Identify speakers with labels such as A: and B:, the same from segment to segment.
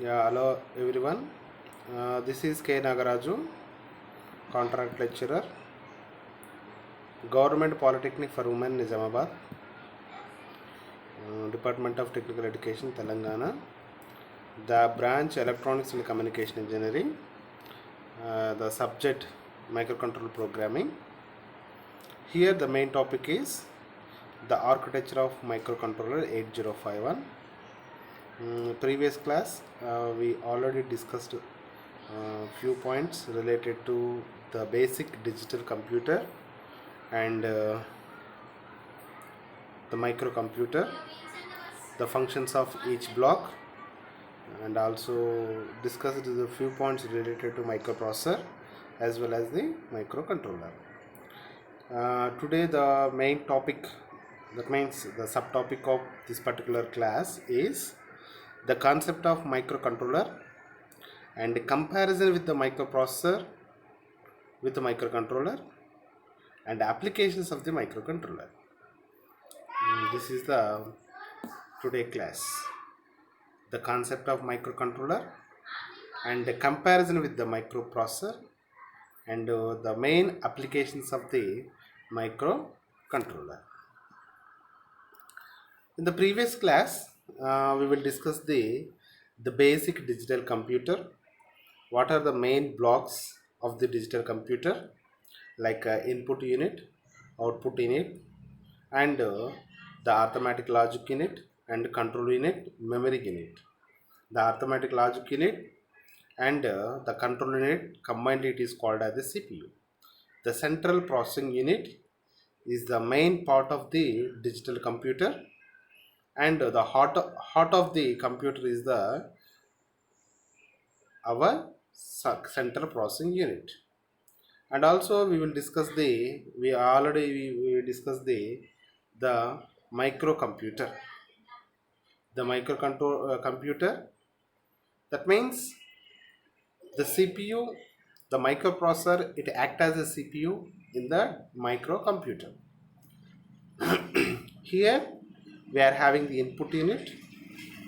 A: Yeah, hello everyone. This is K. Nagaraju, contract lecturer, Government Polytechnic for Women, Nizamabad, Department of Technical Education, Telangana, the branch Electronics and Communication Engineering, the subject Microcontroller Programming. Here the main topic is the architecture of microcontroller 8051. Previous class we already discussed few points related to the basic digital computer and the microcomputer, the functions of each block, and also discussed the few points related to microprocessor as well as the microcontroller. Today the main topic, that means the subtopic of this particular class, is the concept of microcontroller and comparison with the microprocessor with the microcontroller and applications of the microcontroller. This is the today class, the concept of microcontroller and the comparison with the microprocessor and the main applications of the microcontroller. In the previous class we will discuss the basic digital computer. What are the main blocks of the digital computer, like input unit, output unit, and the arithmetic logic unit and control unit, memory unit. The arithmetic logic unit and the control unit combined, it is called as the CPU. The central processing unit is the main part of the digital computer, and the heart of the computer is the our central processing unit. And also we will discuss we discussed the microcomputer, the microcontrol computer. That means the CPU, the microprocessor, it act as a CPU in the microcomputer. Here we are having the input unit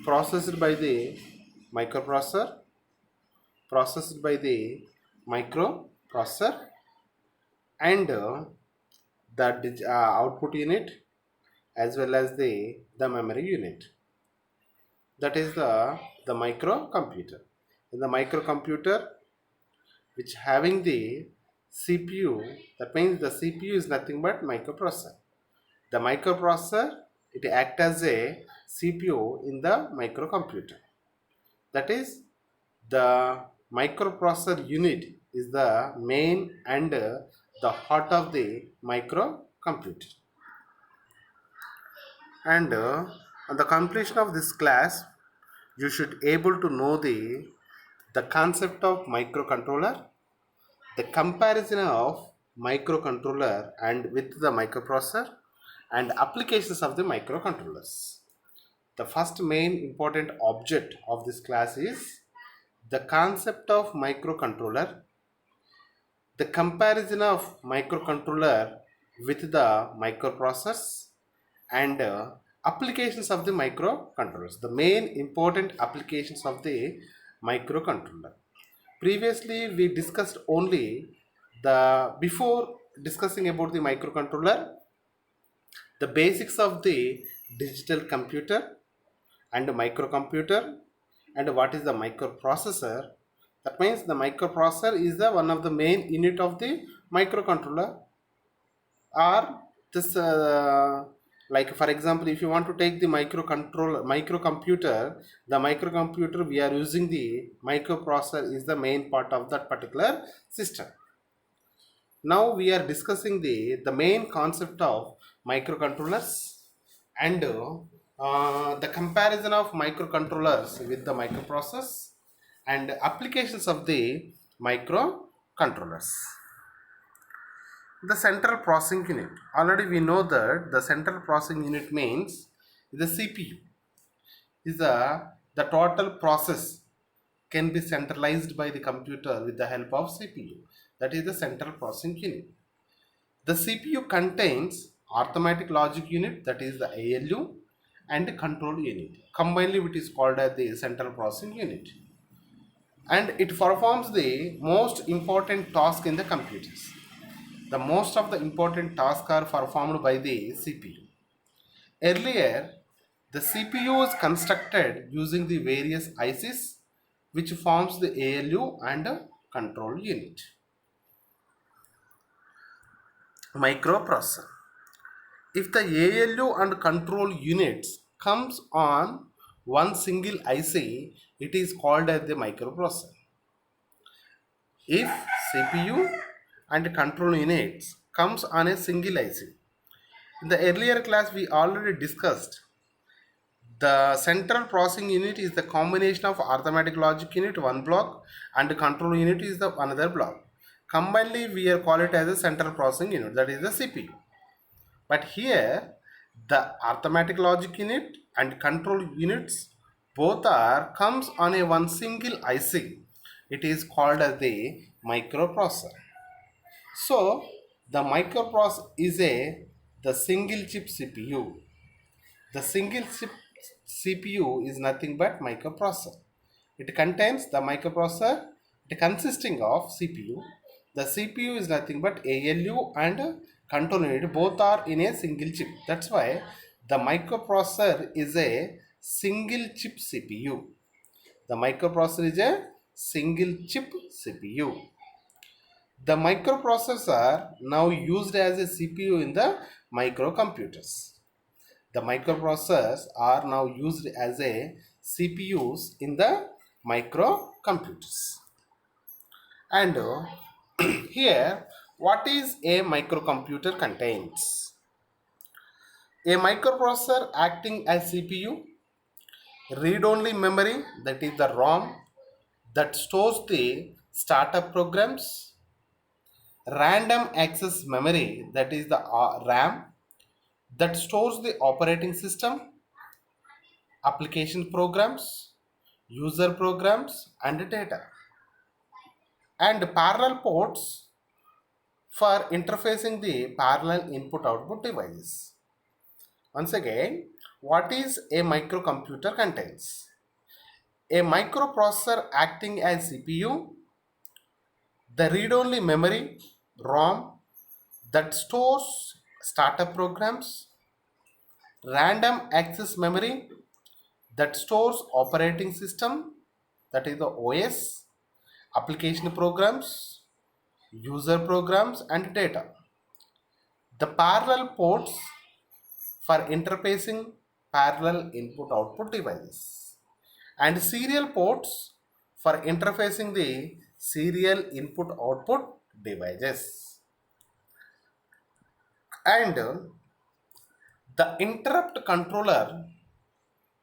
A: processed by the microprocessor, processed by the microprocessor, and the output unit as well as the memory unit. That is the microcomputer. In the microcomputer, which having the CPU, that means the CPU is nothing but microprocessor. The microprocessor, it act as a CPU in the microcomputer. That is, the microprocessor unit is the main and the heart of the microcomputer. And on the completion of this class, you should able to know the concept of microcontroller, the comparison of microcontroller and with the microprocessor, and applications of the microcontrollers. The first main important object of this class is the concept of microcontroller, the comparison of microcontroller with the microprocessors, and applications of the microcontrollers, the main important applications of the microcontroller. Previously we discussed only the before discussing about the microcontroller, the basics of the digital computer and microcomputer, and what is the microprocessor. That means the microprocessor is the one of the main unit of the microcontroller, or this like for example, if you want to take the microcomputer, the microcomputer we are using, the microprocessor is the main part of that particular system. Now we are discussing the main concept of microcontrollers and the comparison of microcontrollers with the microprocessors and applications of the microcontrollers. The central processing unit. Already we know that the central processing unit means the CPU is the total process can be centralized by the computer with the help of CPU. That is the central processing unit. The CPU contains arithmetic logic unit, that is the ALU, and control unit. Combinedly it is called as the central processing unit. And it performs the most important task in the computers. The most of the important tasks are performed by the CPU. Earlier, the CPU was constructed using the various ICs which forms the ALU and control unit. Microprocessor. If the ALU and control units comes on one single IC, it is called as the microprocessor. If CPU and control units comes on a single IC. In the earlier class we already discussed the central processing unit is the combination of arithmetic logic unit one block and control unit is the another block. Combinedly we are call it as a central processing unit, that is the CPU. But here the arithmetic logic unit and control units both are comes on a one single IC. It is called as the microprocessor. So the microprocessor is the single chip CPU. The single chip CPU is nothing but microprocessor. It contains the microprocessor, it consisting of CPU. The CPU is nothing but ALU and control unit, both are in a single chip. That's why the microprocessor is a single chip CPU. The microprocessor is a single chip CPU. The microprocessors are now used as a CPU in the microcomputers. The microprocessors are now used as a CPUs in the microcomputers. And here, what is a microcomputer contains? A microprocessor acting as CPU, read-only memory, that is the ROM, that stores the startup programs, random access memory, that is the RAM, that stores the operating system, application programs, user programs and data, and parallel ports for interfacing the parallel input output devices. Once again, what is a microcomputer contains? A microprocessor acting as CPU, the read-only memory ROM that stores startup programs, random access memory that stores operating system, that is the OS, application programs, user programs and data. The parallel ports for interfacing parallel input output devices, and serial ports for interfacing the serial input output devices. And the interrupt controller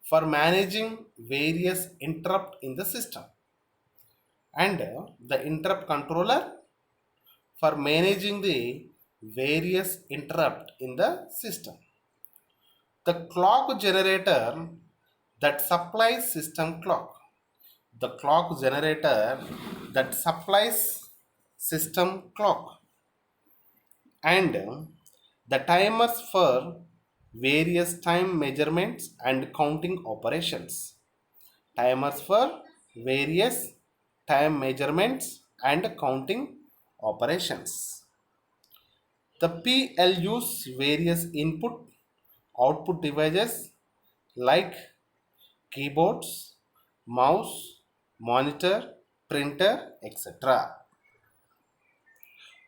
A: for managing various interrupt in the system, and the interrupt controller for managing the various interrupt in the system. The clock generator that supplies system clock. The clock generator that supplies system clock. And the timers for various time measurements and counting operations. Timers for various time measurements and counting operations. The PLUs various input output devices like keyboards, mouse, monitor, printer, etc.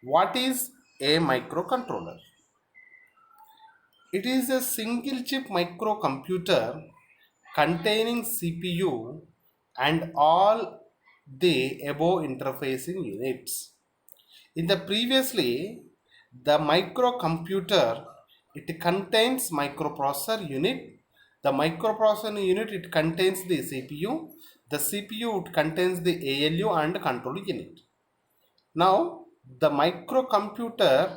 A: What is a microcontroller? It is a single chip microcomputer containing CPU and all the above interfacing units. In the previously, the microcomputer, it contains microprocessor unit. The microprocessor unit, it contains the CPU. The CPU, it contains the ALU and control unit. Now the microcomputer,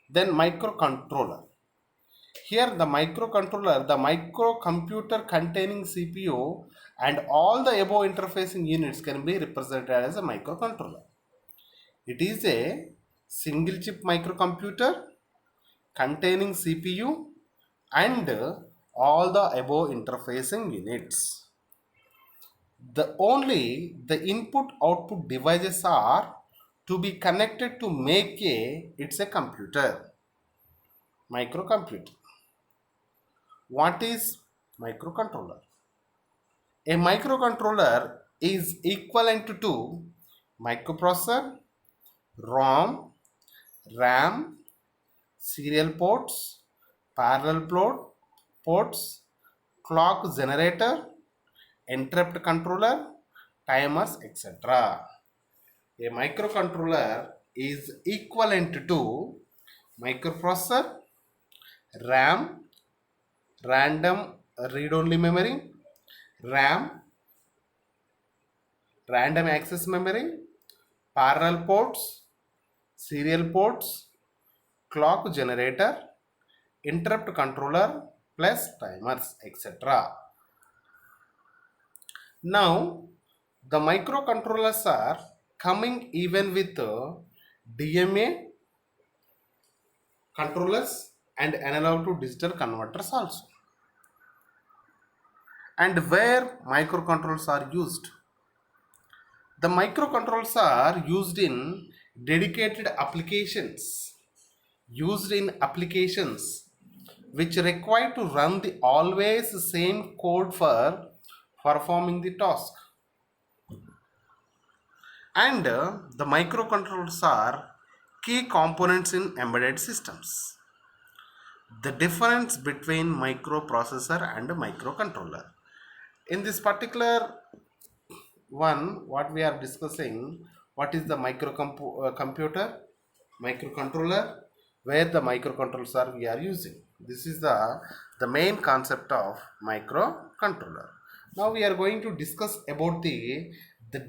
A: then microcontroller. Here the microcomputer containing CPU and all the above interfacing units can be represented as a microcontroller. It is a single chip microcomputer containing CPU and all the above interfacing units. The input output devices are to be connected to make it's a computer, microcomputer. What is microcontroller? A microcontroller is equivalent to microprocessor, ROM, RAM, serial ports, ports, clock generator, interrupt controller, timers, etc. A microcontroller is equivalent to microprocessor, RAM, random read-only memory, RAM, random access memory, parallel ports, serial ports, clock generator, interrupt controller plus timers, etc. Now the microcontrollers are coming even with DMA controllers and analog to digital converters also. And where microcontrollers are used? The microcontrollers are used in dedicated applications, which require to run the always same code for performing the task. And the microcontrollers are key components in embedded systems. The difference between microprocessor and microcontroller. In this particular one, what we are discussing, what is the microcontroller, where the microcontrollers are we are using. This is the main concept of microcontroller. Now we are going to discuss about the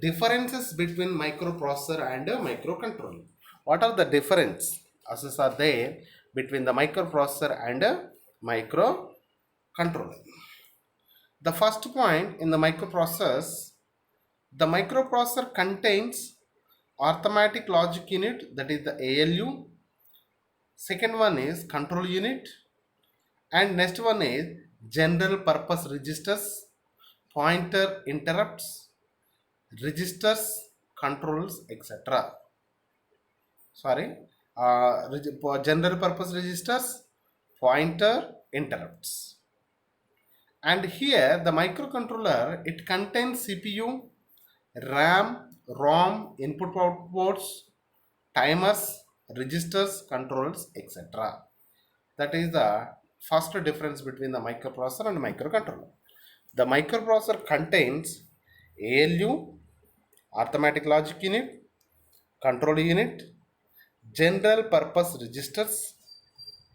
A: differences between microprocessor and a microcontroller. What are the differences are there between the microprocessor and a microcontroller? The first point in the microprocessor contains arithmetic logic unit, that is the ALU. Second one is control unit, and next one is general purpose registers, pointer interrupts, registers, controls, etc. General purpose registers, pointer interrupts. And here the microcontroller, it contains CPU, RAM, ROM, input output ports, timers, registers, controls, etc. That is the first difference between the microprocessor and microcontroller. The microprocessor contains ALU, arithmetic logic unit, control unit, general purpose registers,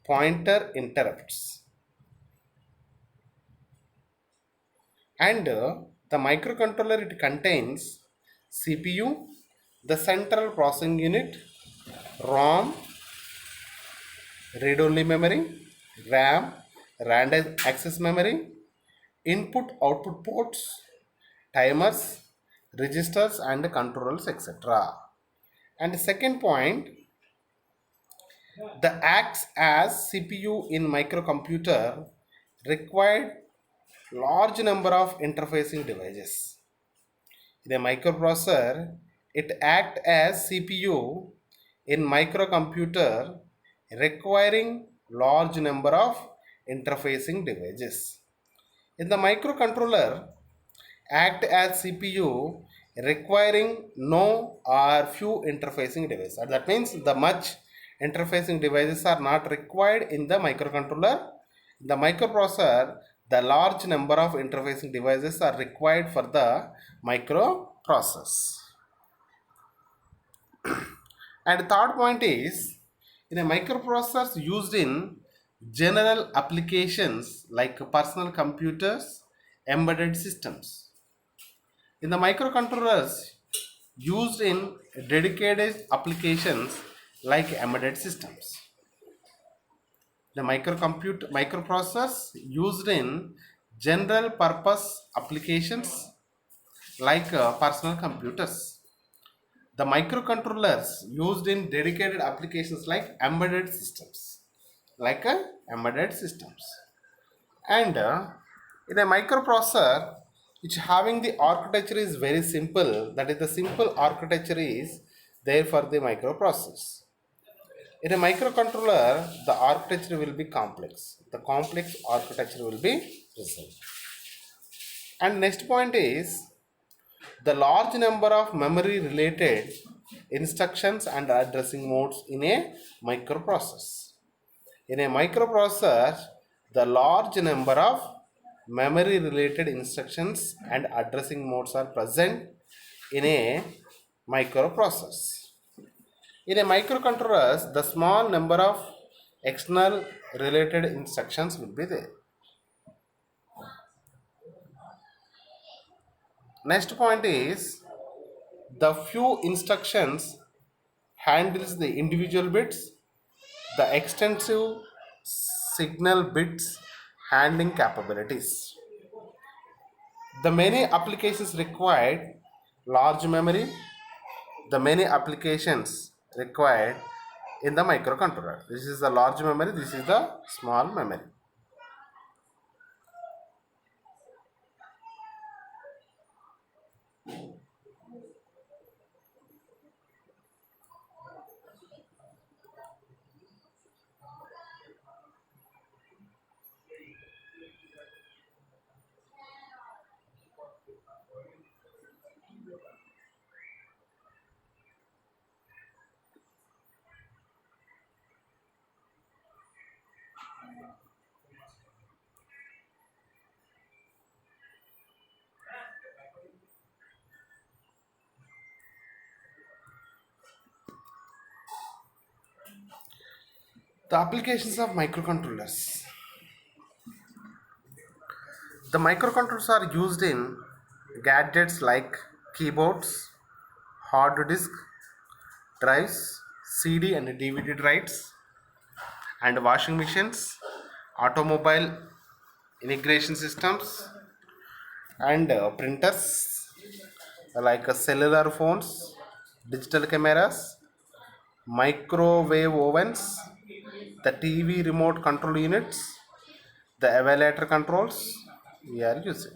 A: pointer interrupts. And the microcontroller, it contains CPU, the central processing unit, ROM, read-only memory, RAM, random access memory, input output ports, timers, registers and controls, etc. And the second point, the acts as CPU in microcomputer required large number of interfacing devices. In a microprocessor, it acts as CPU in microcomputer requiring large number of interfacing devices. In the microcontroller, act as CPU requiring no or few interfacing devices. That means the much interfacing devices are not required in the microcontroller. In the microprocessor, the large number of interfacing devices are required for the microprocess. And third point is, in a microprocessor used in general applications like personal computers, embedded systems. In the microcontrollers used in dedicated applications like embedded systems. The microprocessors used in general purpose applications like personal computers. The microcontrollers used in dedicated applications like embedded systems. And in a microprocessor, which having the architecture is very simple, that is the simple architecture is there for the microprocessors. In a microcontroller, the architecture will be complex. The complex architecture will be present. And next point is the large number of memory related instructions and addressing modes in a microprocessor. In a microprocessor, the large number of memory related instructions and addressing modes are present in a microprocessor. In a microcontroller, the small number of external related instructions will be there. Next point is the few instructions handles the individual bits, the extensive signal bits handling capabilities. The many applications required large memory, the many applications required in the microcontroller. This is the large memory, this is the small memory. The applications of microcontrollers. The microcontrollers are used in gadgets like keyboards, hard disk drives, CD and DVD drives, and washing machines, automobile integration systems, and printers like cellular phones, digital cameras, microwave ovens, the TV remote control units, the evaluator controls we are using.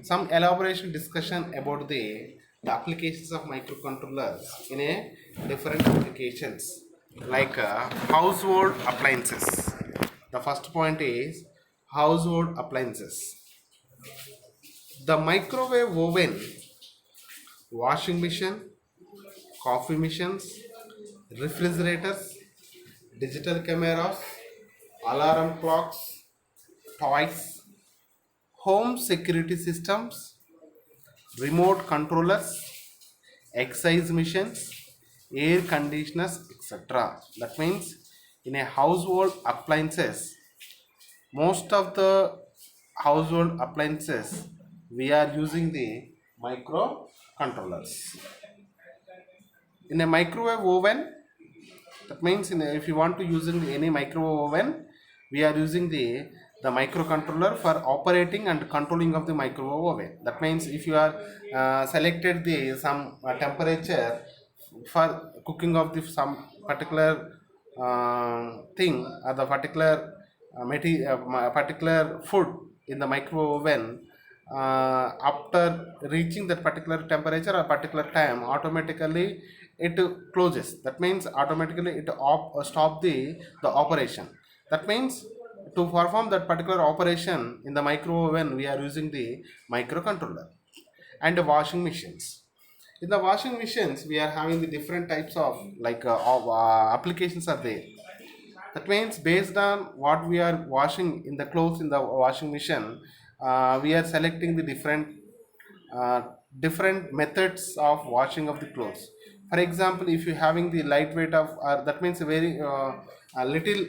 A: Some elaboration discussion about the applications of microcontrollers in a different applications like household appliances. The first point is household appliances. The microwave oven, washing machine, coffee machines, refrigerators, digital cameras, alarm clocks, toys, home security systems, remote controllers, exercise machines, air conditioners, etc. That means in a household appliances, most of the household appliances we are using the microcontrollers. In a microwave oven, that means if you want to using any microwave oven, we are using the microcontroller for operating and controlling of the microwave oven. That means if you are selected the some temperature for cooking of the some particular thing or the particular particular food in the microwave oven, after reaching that particular temperature or particular time, automatically it closes. That means automatically it stop the operation. That means to perform that particular operation in the microwave oven, we are using the microcontroller. And the washing machines. In the washing machines, we are having the different types of applications are there. That means based on what we are washing in the clothes in the washing machine, we are selecting the uh, different methods of washing of the clothes. For example, if you having the lightweight of that means a very a little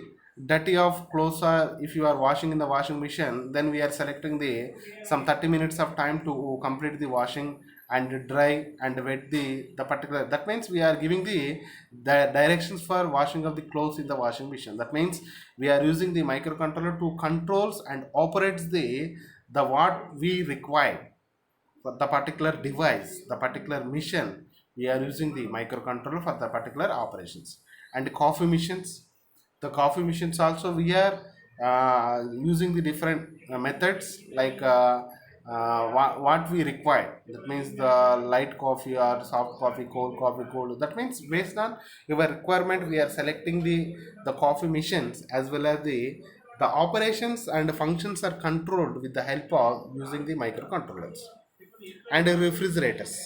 A: dirty of clothes are if you are washing in the washing machine, then we are selecting the some 30 minutes of time to complete the washing and dry and wet the particular. That means we are giving the directions for washing of the clothes in the washing machine. That means we are using the microcontroller to controls and operates the what we require for the particular device, the particular mission. We are using the microcontroller for the particular operations. And coffee machines, the coffee machines also we are using the different methods like what we require. That means the light coffee or soft coffee, cold. That means based on your requirement, we are selecting the coffee machines, as well as the operations and functions are controlled with the help of using the microcontrollers. And refrigerators,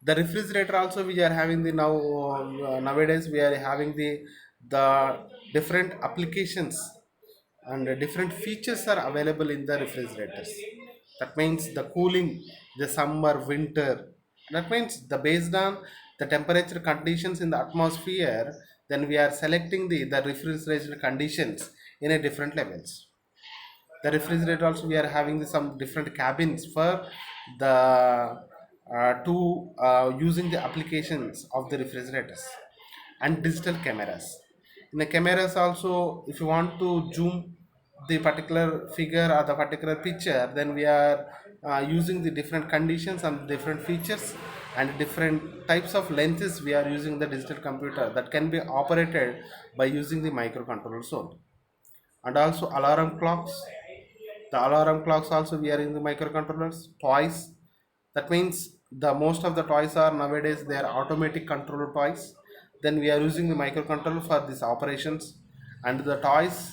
A: the refrigerator also we are having the nowadays we are having the different applications and different features are available in the refrigerators. That means the cooling, the summer, winter. That means the based on the temperature conditions in the atmosphere, then we are selecting the refrigerator conditions in a different levels. The refrigerator also we are having some different cabins for the to using the applications of the refrigerators. And digital cameras, in the cameras also, if you want to zoom the particular figure or the particular picture, then we are using the different conditions and different features and different types of lenses. We are using the digital computer that can be operated by using the microcontrollers only. And also alarm clocks, the alarm clocks also we are in the microcontrollers. Toys, that means the most of the toys are nowadays they are automatic controller toys, then we are using the microcontroller for these operations. And the toys,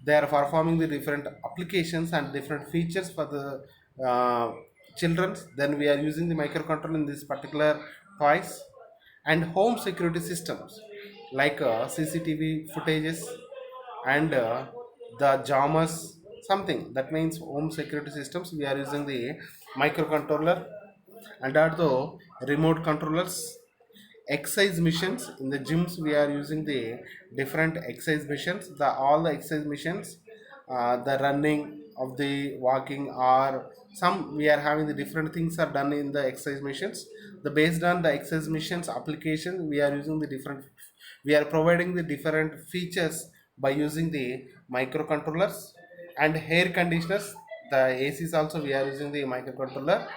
A: they are performing the different applications and different features for the children's, then we are using the microcontroller in this particular toys. And home security systems like CCTV footages and the jammers, something that means home security systems, we are using the microcontroller. And also remote controllers. Exercise missions, in the gyms we are using the different exercise missions, the all the exercise missions, the running of the walking or some we are having the different things are done in the exercise missions. The based on the exercise missions application, we are using the different, we are providing the different features by using the microcontrollers. And hair conditioners, the ACs also we are using the microcontroller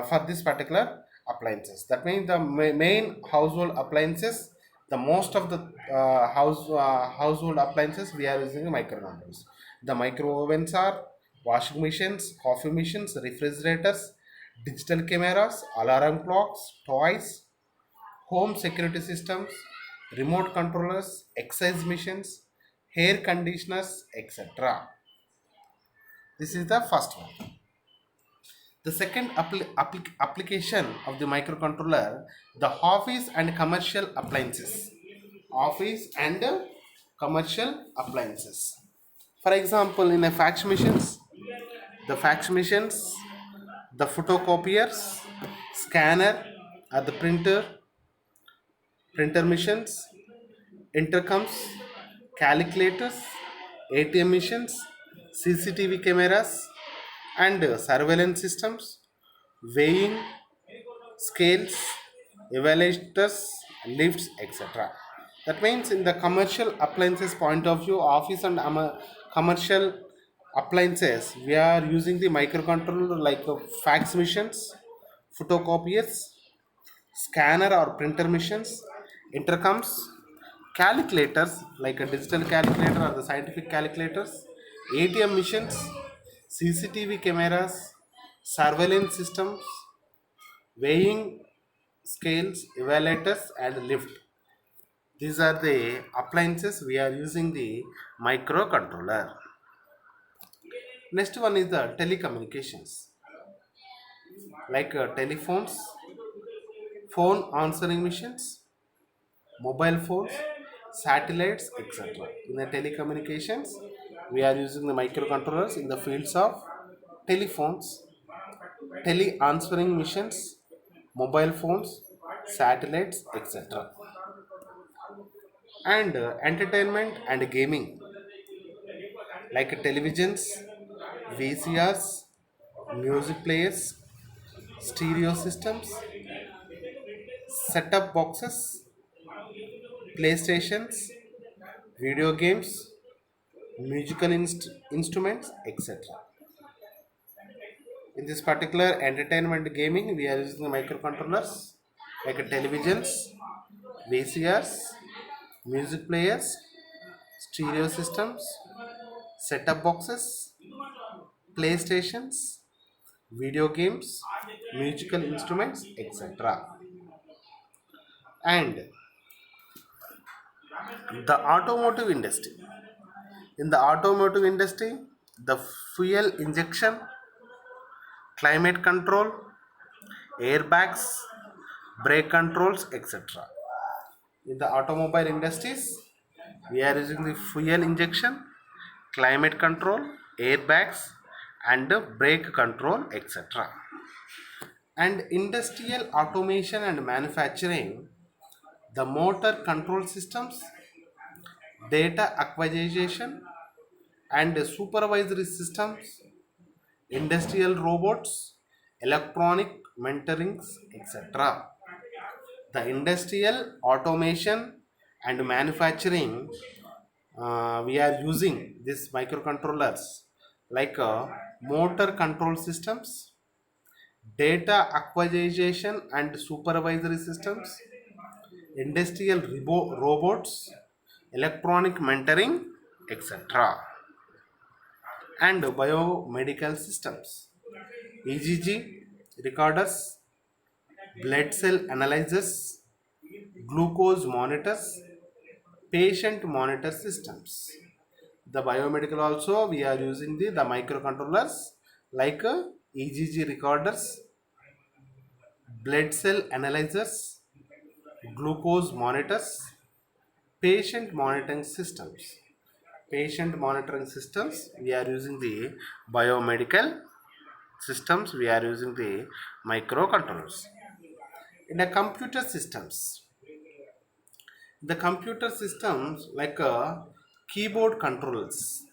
A: for this particular appliances. That means the main household appliances, the most of the household appliances we are using the microcontrollers. The micro ovens are washing machines, coffee machines, refrigerators, digital cameras, alarm clocks, toys, home security systems, remote controllers, exercise machines, hair conditioners, etc. This is the first one. The second application of the microcontroller, the office and commercial appliances. Office and commercial appliances. For example, in a fax machines, the fax machines, the photocopiers, scanner, or the printer machines, intercoms, calculators, ATM machines, CCTV cameras, and surveillance systems, weighing scales, evaluators, lifts, etc. That means in the commercial appliances point of view, office and commercial appliances, we are using the microcontroller like fax machines, photocopiers, scanner or printer machines, intercoms, calculators like a digital calculator or the scientific calculators, ATM machines, CCTV cameras, surveillance systems, weighing scales, evaluators, and lift. These are the appliances we are using the microcontroller. Next one is the telecommunications, like telephones, phone answering machines, mobile phones, satellites, etc. In the telecommunications, we are using the microcontrollers in the fields of telephones, tele answering machines, mobile phones, satellites, etc. And entertainment and gaming, like televisions, VCRs, music players, stereo systems, set-top boxes, playstations, video games, musical instruments, etc. In this particular entertainment gaming, we are using the microcontrollers like televisions, VCRs, music players, stereo systems, set-top boxes, playstations, video games, musical instruments, etc. And the automotive industry. In the automotive industry, the fuel injection, climate control, airbags, brake controls, etc. In the automobile industries, we are using the fuel injection, climate control, airbags, and brake control, etc. And industrial automation and manufacturing, the motor control systems, data acquisition and supervisory systems, industrial robots, electronic mentorings, etc. The industrial automation and manufacturing, we are using these microcontrollers like motor control systems, data acquisition and supervisory systems, industrial robots, electronic mentoring, etc. And biomedical systems, EGG recorders, blood cell analyzers, glucose monitors, patient monitor systems. The biomedical also we are using the microcontrollers like EGG recorders, blood cell analyzers, glucose monitors, patient monitoring systems. Patient monitoring systems we are using the biomedical systems, we are using the microcontrollers. In the computer systems like keyboard controllers,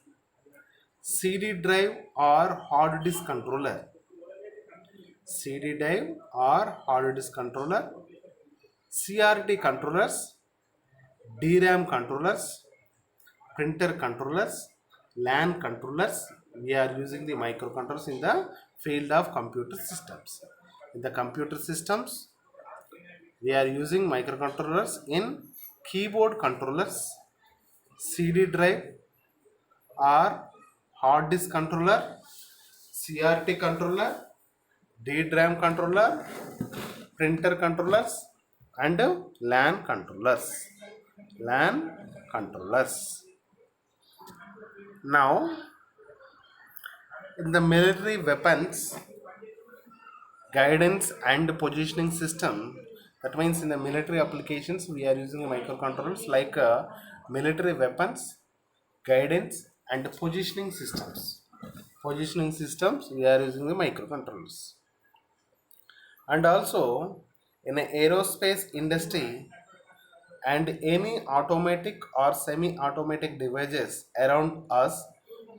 A: CD drive or hard disk controller, CD drive or hard disk controller, CRT controllers, DRAM controllers, printer controllers, LAN controllers. We are using the microcontrollers in the field of computer systems. In the computer systems, we are using microcontrollers in keyboard controllers, CD drive or hard disk controller, CRT controller, DRAM controller, printer controllers, and LAN controllers. LAN controllers. Now, in the military weapons guidance and positioning system, that means in the military applications we are using microcontrollers like military weapons guidance and positioning systems. Positioning systems we are using the microcontrollers. And also in the aerospace industry and any automatic or semi-automatic devices around us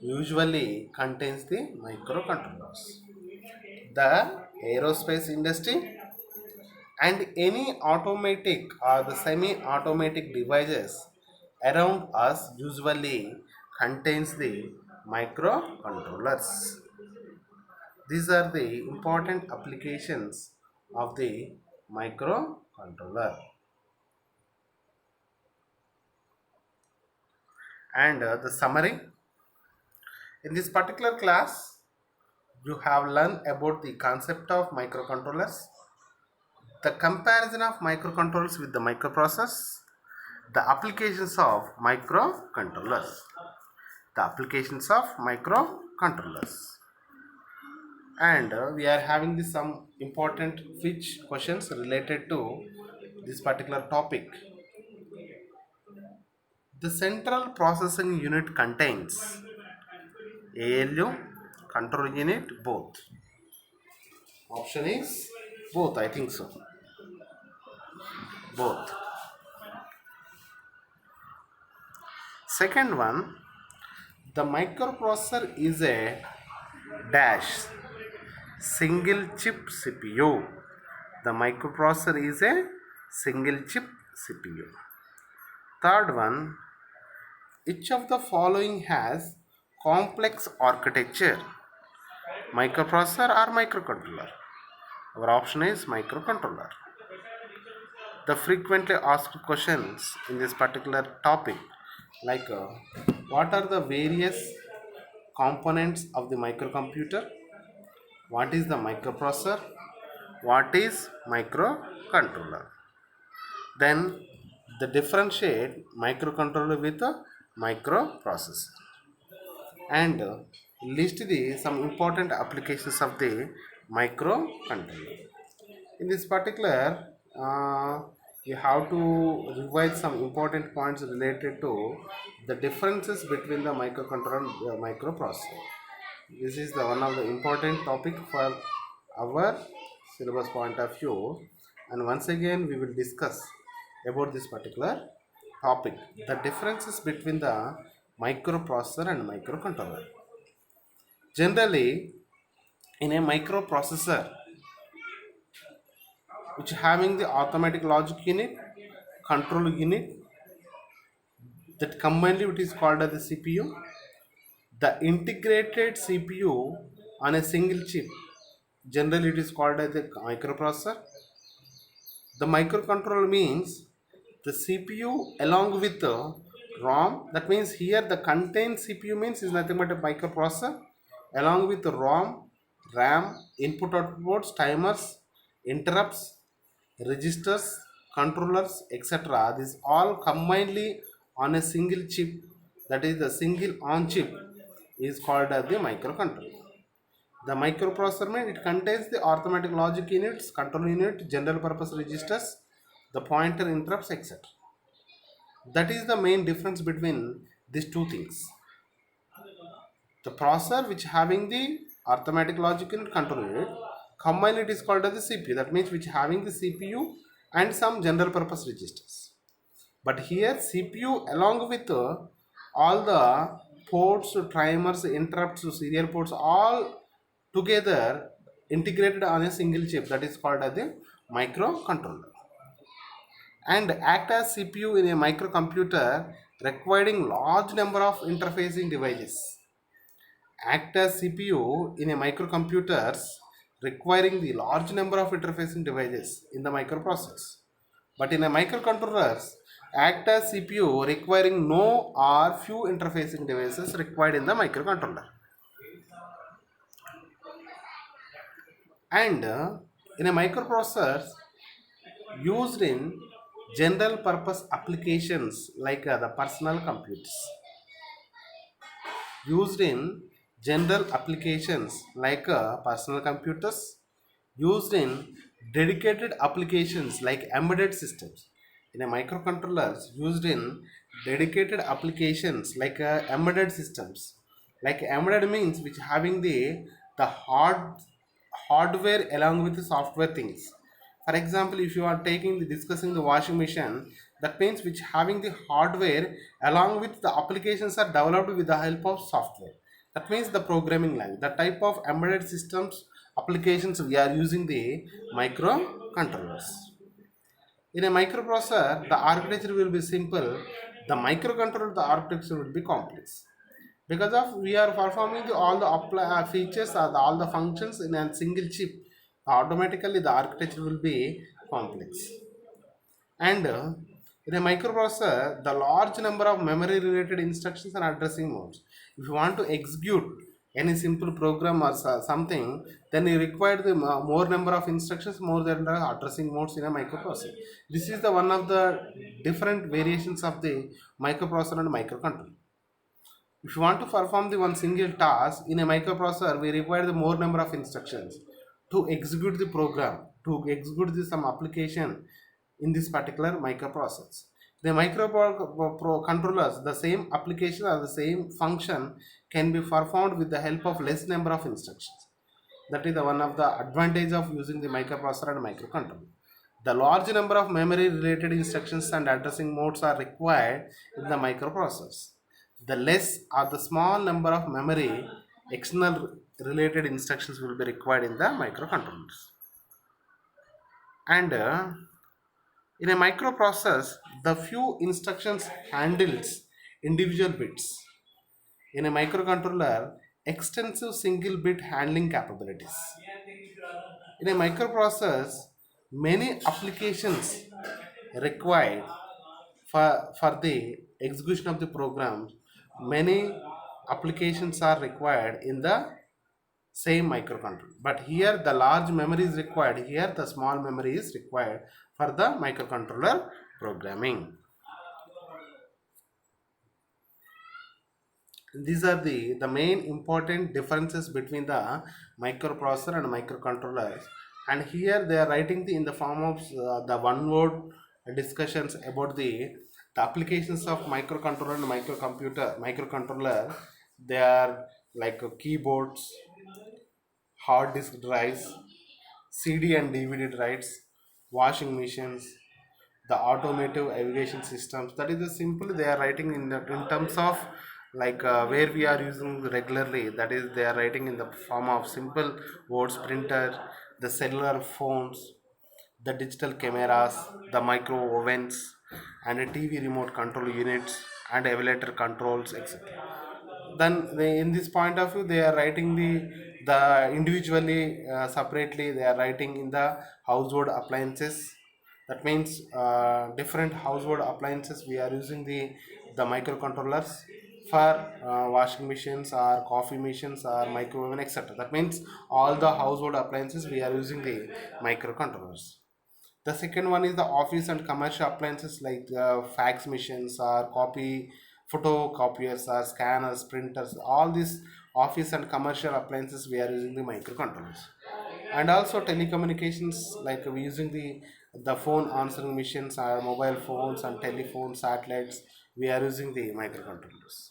A: usually contains the microcontrollers. The aerospace industry and any automatic or the semi-automatic devices around us usually contains the microcontrollers. These are the important applications of the microcontroller. And the summary, in this particular class you have learned about the concept of microcontrollers, the comparison of microcontrollers with the microprocessors, the applications of microcontrollers, and we are having some important which questions related to this particular topic. The central processing unit contains ALU, control unit, both. Option is both, I think so. Both. Second one, the microprocessor is a dash single chip CPU. The microprocessor is a single chip CPU. Third one, which of the following has complex architecture? Microprocessor or microcontroller? Our option is microcontroller. The frequently asked questions in this particular topic, like what are the various components of the microcomputer, what is the microprocessor, what is microcontroller. Then the differentiate microcontroller with a microprocessor and list the some important applications of the microcontroller. In this particular, you have to revise some important points related to the differences between the microcontroller and the microprocessor. This is the one of the important topic for our syllabus point of view, and once again we will discuss about this particular topic, the differences between the microprocessor and microcontroller. Generally, in a microprocessor which having the automatic logic unit, control unit, that combinedly it is called as the CPU, the integrated CPU on a single chip, generally it is called as the microprocessor. The microcontroller means the CPU along with the ROM. That means here the contained CPU means is nothing but a microprocessor along with the ROM, RAM, input outputs, timers, interrupts, registers, controllers, etc. This all combinedly on a single chip, that is the single on chip, is called as the microcontroller. The microprocessor means it contains the arithmetic logic units, control unit, general purpose registers, the pointer, interrupts, etc. That is the main difference between these two things. The processor which having the arithmetic logic unit, control unit, combined it is called as the CPU. That means which having the CPU and some general purpose registers. But here CPU along with all the ports, timers, interrupts, serial ports, all together integrated on a single chip, that is called as the microcontroller, and act as CPU in a microcomputer requiring large number of interfacing devices. Act as CPU in a microcomputers requiring the large number of interfacing devices in the microprocessors. But in a microcontrollers, act as CPU requiring no or few interfacing devices required in the microcontroller. And in a microprocessor used in general purpose applications like the personal computers, used in general applications like personal computers, used in dedicated applications like embedded systems. In a microcontrollers used in dedicated applications like embedded systems. Like embedded means which having the hardware along with the software things. For example, if you are taking the discussing the washing machine, that means which having the hardware along with the applications are developed with the help of software. That means the programming language. The type of embedded systems applications we are using the microcontrollers. In a microprocessor, the architecture will be simple. The microcontroller, the architecture will be complex. Because of we are performing all the features or all the functions in a single chip, automatically the architecture will be complex. And in a microprocessor, the large number of memory related instructions and addressing modes. If you want to execute any simple program or something, then you require the more number of instructions, more than the addressing modes in a microprocessor. This is the one of the different variations of the microprocessor and microcontroller. If you want to perform the one single task in a microprocessor, we require the more number of instructions to execute the program, to execute some application in this particular microprocessor. The microcontrollers, the same application or the same function can be performed with the help of less number of instructions. That is the one of the advantage of using the microprocessor and microcontroller. The large number of memory related instructions and addressing modes are required in the microprocessors. The less or the small number of memory external related instructions will be required in the microcontrollers. And in a microprocessor, the few instructions handles individual bits. In a microcontroller, extensive single bit handling capabilities. In a microprocessor, many applications required for the execution of the program, many applications are required in the same microcontroller. But here the large memory is required, here the small memory is required for the microcontroller programming. These are the main important differences between the microprocessor and microcontrollers. And here they are writing in the form of the one word discussions about the applications of microcontroller and microcontroller. They are like keyboards, hard disk drives, CD and DVD drives, washing machines, the automotive aviation systems. That is the simple they are writing in terms of like where we are using regularly. That is they are writing in the form of simple words: printer, the cellular phones, the digital cameras, the micro ovens, and a TV remote control units and elevator controls, etc. Then in this point of view they are writing the individually separately they are writing in the household appliances. That means different household appliances we are using the microcontrollers for washing machines or coffee machines or microwave, etc. That means all the household appliances we are using the microcontrollers. The second one is the office and commercial appliances like fax machines or copy photocopiers or scanners, printers. All these office and commercial appliances we are using the microcontrollers. And also telecommunications like we using the phone answering machines or mobile phones and telephone satellites. We are using the microcontrollers.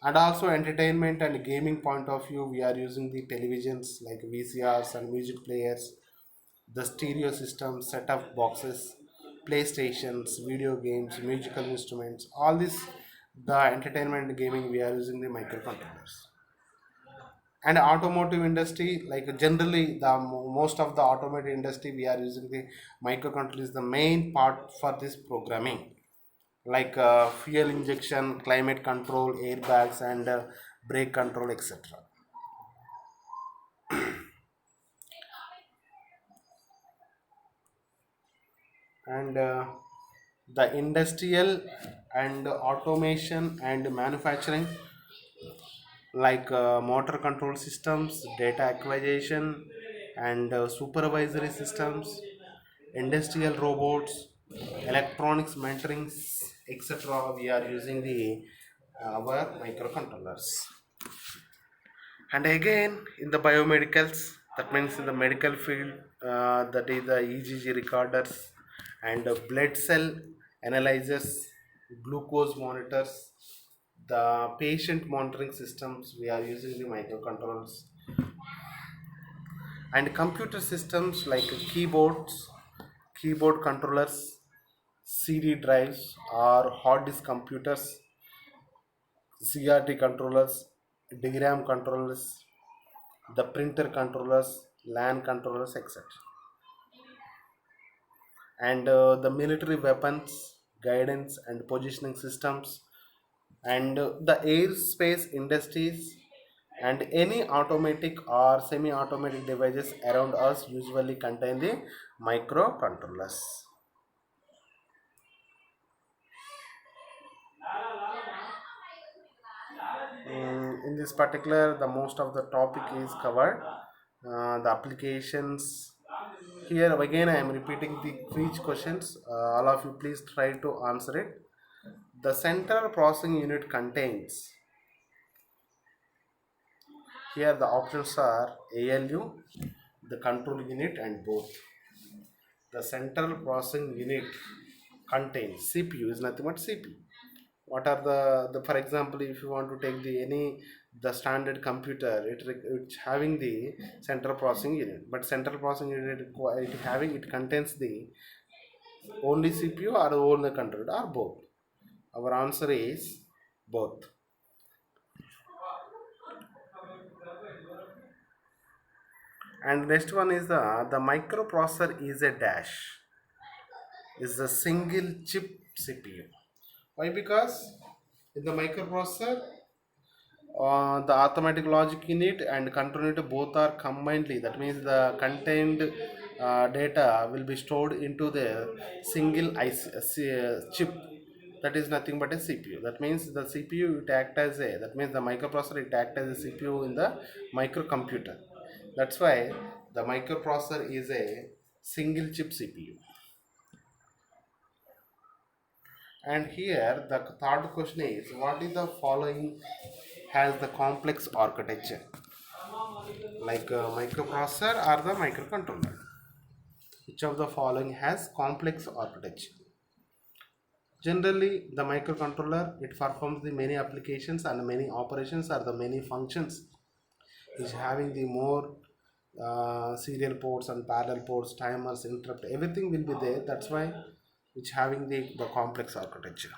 A: And also entertainment and gaming point of view we are using the televisions like VCRs and music players, the stereo system, set of boxes, playstations, video games, musical instruments, all this the entertainment gaming we are using the microcontrollers. And automotive industry like generally the most of the automotive industry we are using the microcontroller is the main part for this programming, like fuel injection, climate control, airbags, and brake control, etc. And the industrial and automation and manufacturing like motor control systems, data acquisition, and supervisory systems, industrial robots, electronics mentoring, etc. We are using the our microcontrollers. And again in the biomedicals, that means in the medical field, that is the EGG recorders and blood cell analyzers, glucose monitors, the patient monitoring systems we are using the microcontrollers. And computer systems like keyboards, keyboard controllers, CD drives or hard disk computers, CRT controllers, DRAM controllers, the printer controllers, LAN controllers, etc. And the military weapons, guidance and positioning systems, and the aerospace industries, and any automatic or semi-automatic devices around us usually contain the microcontrollers. In this particular, the most of the topic is covered. The applications. Here again, I am repeating the each questions. All of you, please try to answer it. The central processing unit contains. Here the options are ALU, the control unit, and both. The central processing unit contains CPU is nothing but CPU. What are the for example, if you want to take the standard computer, it's having the central processing unit, but central processing unit it contains the only CPU or only controller or both. Our answer is both. And next one is the microprocessor is a dash, is a single chip CPU. Why? Because in the microprocessor, the arithmetic logic unit and control unit both are combinedly. That means the contained data will be stored into the single chip. that is nothing but a CPU. That means the CPU it act as a, that means the microprocessor it act as a CPU in the microcomputer. That's why the microprocessor is a single chip CPU. And here the third question is, what is the following has the complex architecture, like a microprocessor or the microcontroller? Which of the following has complex architecture? Generally, the microcontroller it performs the many applications and many operations or the many functions. Is having the more serial ports and parallel ports, timers, interrupt, everything will be there. That's why it's having the complex architecture.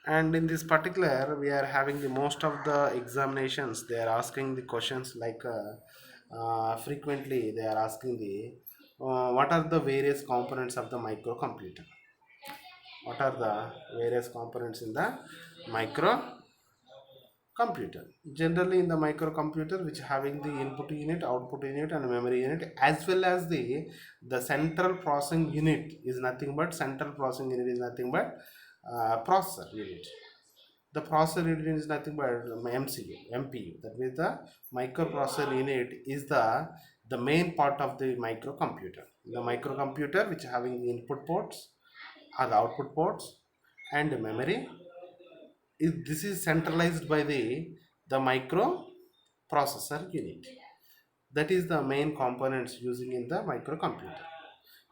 A: And in this particular, we are having the most of the examinations. They are asking the questions like frequently they are asking the what are the various components of the microcomputer? What are the various components in the microcomputer? Generally, in the microcomputer, which having the input unit, output unit, and memory unit, as well as the central processing unit is nothing but processor unit. The processor unit is nothing but MCU, MPU. That means the microprocessor unit is the main part of the microcomputer. The microcomputer, which having the input ports or the output ports and memory, this is centralized by the microprocessor unit. That is the main components using in the microcomputer.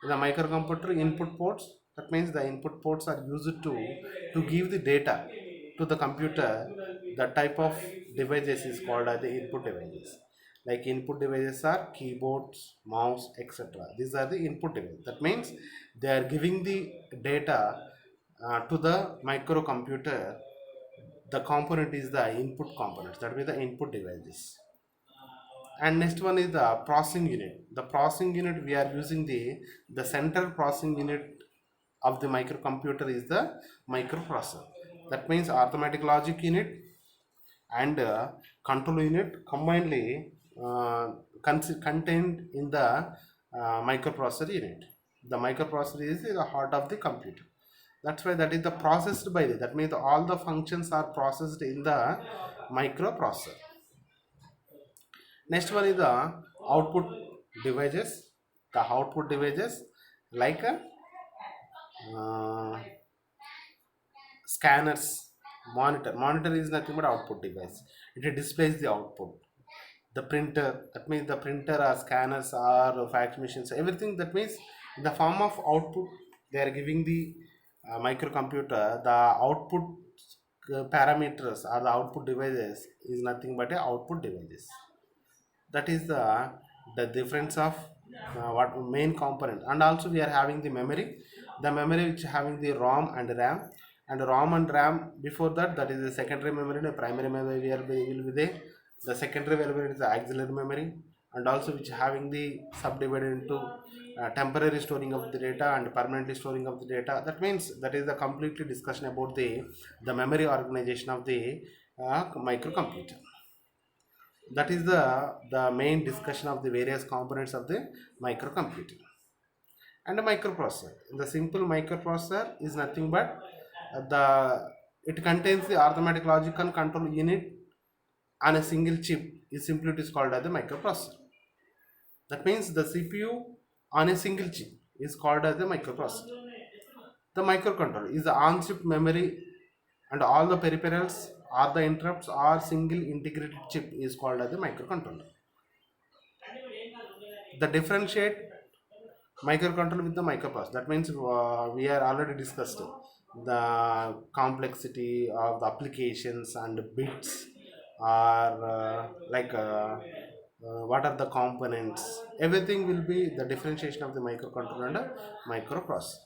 A: In the microcomputer input ports, that means the input ports are used to give the data to the computer. The type of devices is called as the input devices. Like input devices are keyboards, mouse, etc. These are the input devices. That means they are giving the data to the microcomputer. The component is the input components, that means the input devices. And next one is the processing unit. The processing unit, we are using the central processing unit of the microcomputer is the microprocessor. That means arithmetic logic unit and control unit combinedly contained in the microprocessor unit. The microprocessor is the heart of the computer. That's why that is the processed by that means all the functions are processed in the microprocessor. Next one is the output devices. The output devices like uh, scanners, monitor is nothing but output device. It displays the output. The printer, that means the printer or scanners or fax machines, everything, that means in the form of output they are giving the microcomputer. The output parameters or the output devices is nothing but a output devices. That is the difference of what main component. And also we are having the memory. The memory which having the ROM and RAM. And ROM and RAM, before that is the secondary memory. The primary memory will be there. The secondary memory is the auxiliary memory, and also which having the subdivided into temporary storing of the data and permanently storing of the data. That means that is the completely discussion about the memory organization of the microcomputer. That is the main discussion of the various components of the microcomputer. And a microprocessor, the simple microprocessor is nothing but the it contains the arithmetic logic and control unit on a single chip. Is simply it is called as the microprocessor. That means the CPU on a single chip is called as the microprocessor. The microcontroller is the on-chip memory, and all the peripherals or the interrupts or single integrated chip is called as the microcontroller. The differentiate microcontroller with the microprocessor, that means we are already discussed the complexity of the applications and bits, or what are the components, everything will be the differentiation of the microcontroller and microprocessor.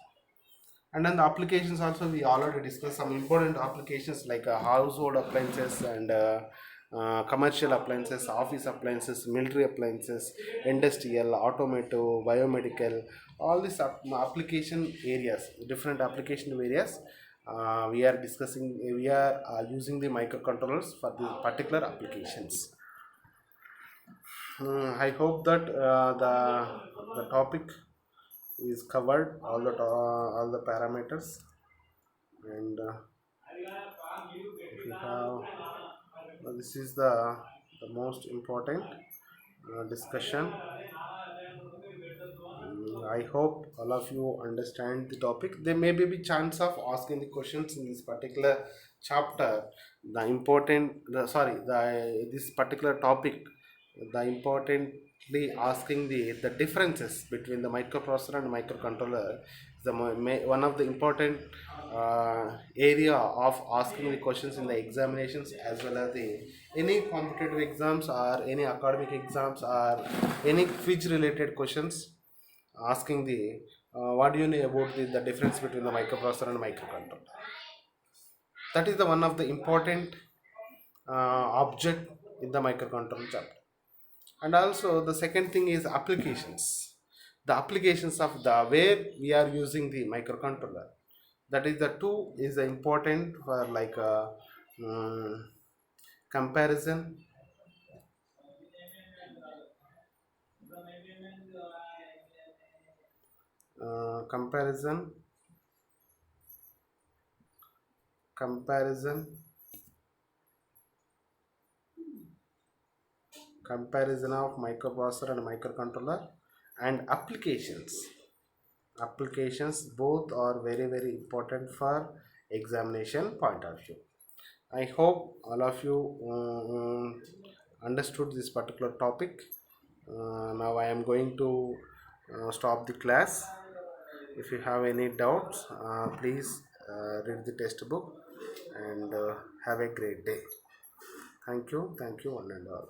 A: And then the applications also we already discussed some important applications like household appliances and commercial appliances, office appliances, military appliances, industrial, automotive, biomedical, all these application areas, different application areas. We are discussing, we are using the microcontrollers for the particular applications. I hope that the topic is covered all the parameters. And if you have this is the most important discussion. I hope all of you understand the topic. There may be chance of asking the questions in this particular chapter. The important, the this particular topic, the importantly asking the differences between the microprocessor and microcontroller. One of the important area of asking the questions in the examinations, as well as the any competitive exams or any academic exams or any quiz related questions, asking what do you know about the difference between the microprocessor and microcontroller. That is the one of the important object in the microcontroller chapter. And also the second thing is applications. The applications of the where we are using the microcontroller. That is the two is the important for like a comparison, uh, comparison, comparison, comparison of microprocessor and microcontroller, and applications both are very important for examination point of view. I hope all of you understood this particular topic. Now I am going to stop the class. If you have any doubts, please read the textbook, and have a great day. Thank you one and all.